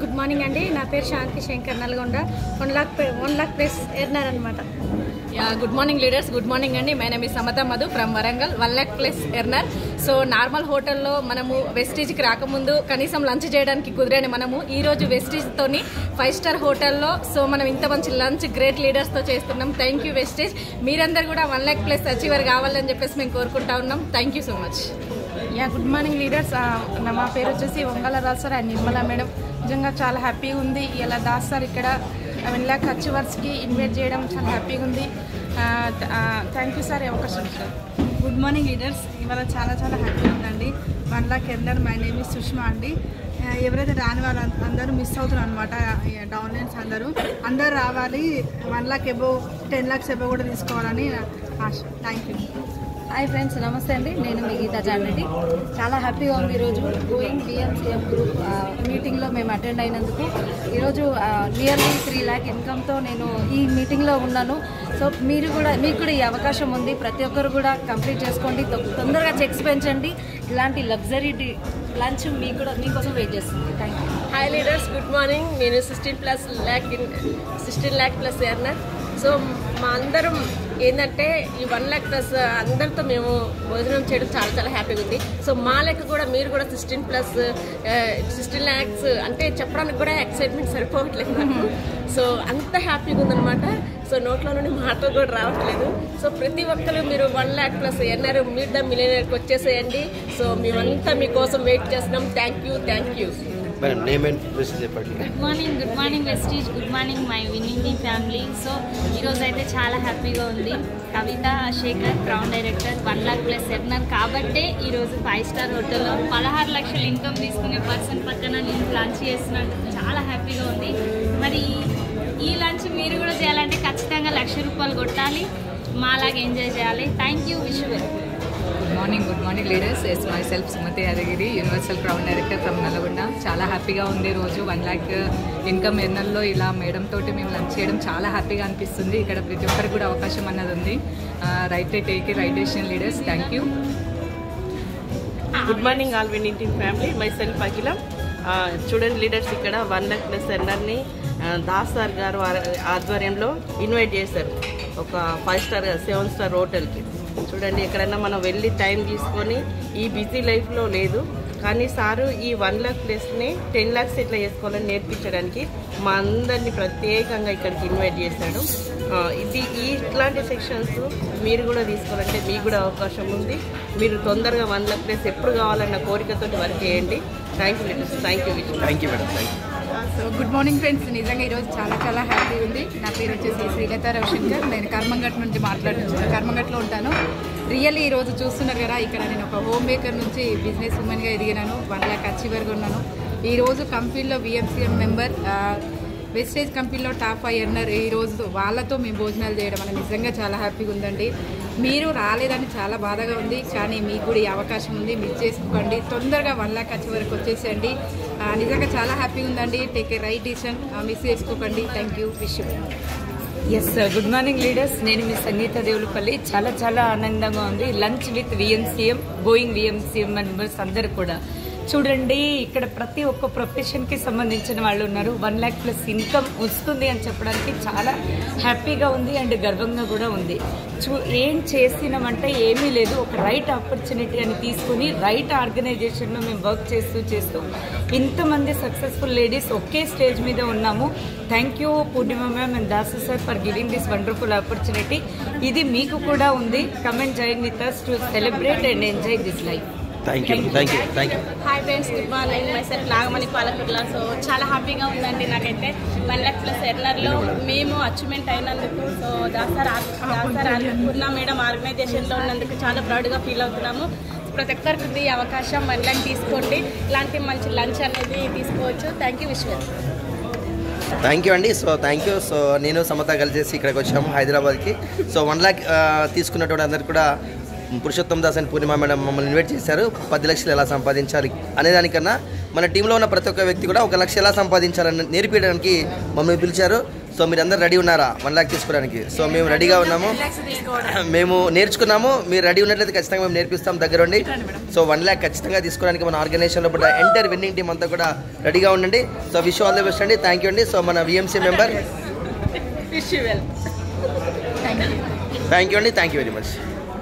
Good morning అండి. నా పేరు Shanti Shankar, Nalgonda. 1 lakh plus earner అనమాట. Good morning leaders, good morning అండి. My name is Samata Madhu from Warangal. 1 lakh plus earner. So normal హోటల్లో మనము వెస్టీజ్కి రాకముందు కనీసం లంచ్ చేయడానికి కుదిరేని మనము ఈరోజు వెస్టీజ్తోని 5 స్టార్ హోటల్లో సో మనం ఇంత మంచి లంచ్ గ్రేట్ లీడర్స్తో చేస్తున్నాం. Thank you Vestige. మీరందరూ కూడా 1 lakh ప్లస్ అచీవర్ కావాలని చెప్పేసి మేము కోరుకుంటా ఉన్నాం. Thank you so much. Good morning leaders. మా పేరు వచ్చేసి Vangala Raj sir and Nirmala madam. నిజంగా చాలా హ్యాపీగా ఉంది. ఇలా దాస్ సార్ ఇక్కడ 1 lakh అచీవర్స్కి ఇన్వైట్ చేయడం చాలా హ్యాపీగా ఉంది. థ్యాంక్ యూ సార్, అవకాశం సార్. Good morning leaders. ఇవాళ చాలా హ్యాపీగా ఉందండి. 1 lakh earner. My name is Sushma అండి. ఎవరైతే రాని వాళ్ళు అందరూ మిస్ అవుతున్నారు అనమాట. డౌన్లైన్స్ అందరూ రావాలి. 1 lakh అబోవ్ 10 lakhs అబోవ్ కూడా తీసుకోవాలని ఆశ. Thank you. హాయ్ ఫ్రెండ్స్, నమస్తే అండి. నేను మీ గీతా జానరెడ్డి. చాలా హ్యాపీగా ఉంది ఈరోజు గోయింగ్ BMCM గ్రూప్ మీటింగ్లో మేము అటెండ్ అయినందుకు. ఈరోజు నియర్లీ 3 lakh ఇన్కమ్తో నేను ఈ మీటింగ్లో ఉన్నాను. సో మీకు కూడా ఈ అవకాశం ఉంది. ప్రతి ఒక్కరు కూడా కంప్లీట్ చేసుకోండి. తొందరగా చెక్స్ పెంచండి. ఇలాంటి లగ్జరీ లంచ్ మీకోసం వెయిట్ చేస్తుంది. Thank you. Hi leaders, good morning. నేను 16 lakh ప్లస్ ఎర్నర్. సో మా అందరం ఏంటంటే ఈ 1 lakh ప్లస్ అందరితో మేము భోజనం చేయడం చాలా హ్యాపీగా ఉంది. సో మా లెక్క కూడా మీరు కూడా 16 lakhs అంటే చెప్పడానికి కూడా ఎక్సైట్మెంట్ సరిపోవట్లేదు నాకు. సో అంత హ్యాపీగా ఉందనమాట. సో నోట్లో నుండి మాటలు కూడా రావట్లేదు. సో ప్రతి ఒక్కరు మీరు 1 lakh plus earner meet the మిలియనర్కి వచ్చేసేయండి. సో మేమంతా మీకోసం వెయిట్ చేస్తున్నాం. Thank you. Good morning Vestige. Good morning my winning team family. So ఈరోజు అయితే చాలా హ్యాపీగా ఉంది. Kavitha Shekar crown director 1 lakh plus earner కాబట్టే ఈరోజు 5 స్టార్ హోటల్లో 16 లక్షల ఇన్కమ్ తీసుకునే పర్సన్ పక్కన నేను లంచ్ చేస్తున్నాను. చాలా హ్యాపీగా ఉంది. మరి ఈ లంచ్ మీరు కూడా చేయాలంటే ఖచ్చితంగా ₹1,00,000 కొట్టాలి. మాలాగా ఎంజాయ్ చేయాలి. Thank you. Wish you well. Good morning leaders. Yes myself Sumathi Yadagiri, universal crown director from Nalgonda. చాలా హ్యాపీగా ఉంది రోజు 1 lakh ఇన్కమ్ ఎర్నర్లో ఇలా మేడం తోటి మేము లంచ్ చేయడం చాలా హ్యాపీగా అనిపిస్తుంది. ఇక్కడ ప్రతి ఒక్కరికి కూడా అవకాశం అన్నది ఉంది. Right take right decision leaders. Thank you. Good morning all winning team family. Myself Akhila. చూడండి లీడర్స్, ఇక్కడ 1 lakh ప్లస్ ఎర్నర్ని దాస్ సార్ గారు ఆధ్వర్యంలో ఇన్వైట్ చేశారు ఒక 5 స్టార్ 7 స్టార్ హోటల్కి. చూడండి, ఎక్కడైనా మనం వెళ్ళి టైం తీసుకొని ఈ బిజీ లైఫ్లో లేదు, కానీ సారు ఈ 1 lakh ప్లస్ని 10 lakhs ఎట్లా చేసుకోవాలని నేర్పించడానికి మా అందరినీ ప్రత్యేకంగా ఇక్కడికి ఇన్వైట్ చేశాడు. ఇట్లాంటి సెక్షన్స్ మీరు కూడా తీసుకోవాలంటే మీకు కూడా అవకాశం ఉంది. మీరు తొందరగా 1 lakh ప్లస్ ఎప్పుడు కావాలన్న కోరికతో వర్క్ చేయండి. Thank you. Thank you madam. So good morning friends. నిజంగా ఈరోజు చాలా హ్యాపీ ఉంది. నా పేరు వచ్చేసి శ్రీలత రవిశంకర్. నేను కర్మంఘట్ నుంచి మాట్లాడుతున్నాను. కర్మంఘట్లో ఉంటాను. రియల్లీ ఈరోజు చూస్తున్నారు కదా, ఇక్కడ నేను ఒక హోమ్ మేకర్ నుంచి బిజినెస్ ఉమెన్గా ఎదిగినాను. 1 lakh అచీవర్గా ఉన్నాను. ఈరోజు కంపెనీలో BMCM మెంబర్, వెస్టేజ్ కంపెనీలో టాప్ 5 ఎర్నర్. ఈరోజు వాళ్ళతో మేము భోజనాలు చేయడం అనేది నిజంగా చాలా హ్యాపీగా ఉందండి. మీరు రాలేదని చాలా బాధగా ఉంది, కానీ మీకు కూడా ఈ అవకాశం ఉంది. మిస్ చేసుకోకండి. తొందరగా 1 lakh అచీవర్కి వచ్చేసేయండి. నిజంగా చాలా హ్యాపీగా ఉందండి. Take a right decision. Miss చేసుకోకండి. Thank you. Wish you. Yes, good morning leaders. నేను మీ సంగీత దేవులపల్లి. చాలా ఆనందంగా ఉంది. Lunch with VMCM going VMCM members అందరూ కూడా చూడండి. ఇక్కడ ప్రతి ఒక్క ప్రొఫెషన్కి సంబంధించిన వాళ్ళు ఉన్నారు. 1 lakh ప్లస్ ఇన్కమ్ వస్తుంది అని చెప్పడానికి చాలా హ్యాపీగా ఉంది అండ్ గర్వంగా కూడా ఉంది. ఏం చేసినామంటే ఏమీ లేదు, ఒక రైట్ ఆపర్చునిటీ అని తీసుకుని రైట్ ఆర్గనైజేషన్లో మేము వర్క్ చేస్తూ ఇంతమంది సక్సెస్ఫుల్ లేడీస్ ఒకే స్టేజ్ మీద ఉన్నాము. Thank you Purnima ma'am and Dasu sir for giving this wonderful opportunity. ఇది మీకు కూడా ఉంది. Come and join with us to celebrate and enjoy this life. Thank you. Hi friends, good morning. Myself Nagamani Palakurla. So చాలా హ్యాపీగా ఉందండి నాకైతే. 1 lakh ప్లస్ ఎర్నర్లో మేము achievement అయినందుకు, సో దాసార్ పూర్ణ మేడం ఆర్గనైజేషన్లో ఉన్నందుకు చాలా ప్రౌడ్గా ఫీల్ అవుతున్నాము. ప్రతి ఒక్కరికి ఉంది ఈ అవకాశం. 1 lakh తీసుకోండి. ఇలాంటి మంచి లంచ్ అనేది తీసుకోవచ్చు. Thank you. విశ్వ. థ్యాంక్ యూ అండి. సో నేను సమత కలిసేసి ఇక్కడికి వచ్చాము హైదరాబాద్కి. సో 1 lakh తీసుకున్నటువంటి అందరు కూడా Purushottam Das and Purnima madam మమ్మల్ని ఇన్వైట్ చేశారు. 10 లక్షలు ఎలా సంపాదించాలి అనేదానికన్నా మన టీంలో ఉన్న ప్రతి ఒక్క వ్యక్తి కూడా 1 లక్ష ఎలా సంపాదించాలని నేర్పించడానికి మమ్మల్ని పిలిచారు. సో మీరు అందరు రెడీ ఉన్నారా 1 lakh తీసుకోవడానికి? సో మేము రెడీగా ఉన్నాము, మేము నేర్చుకున్నాము. మీరు రెడీ ఉన్నట్లయితే ఖచ్చితంగా మేము నేర్పిస్తాం దగ్గరుండి. సో 1 lakh ఖచ్చితంగా తీసుకోవడానికి మన ఆర్గనైజేషన్లో కూడా ఎంటైర్ విన్నింగ్ టీమ్ అంతా కూడా రెడీగా ఉండండి. So wish all the best అండి. థ్యాంక్ యూ అండి. సో మన విఎంసీ మెంబర్ థ్యాంక్ యూ అండి. Thank you very much.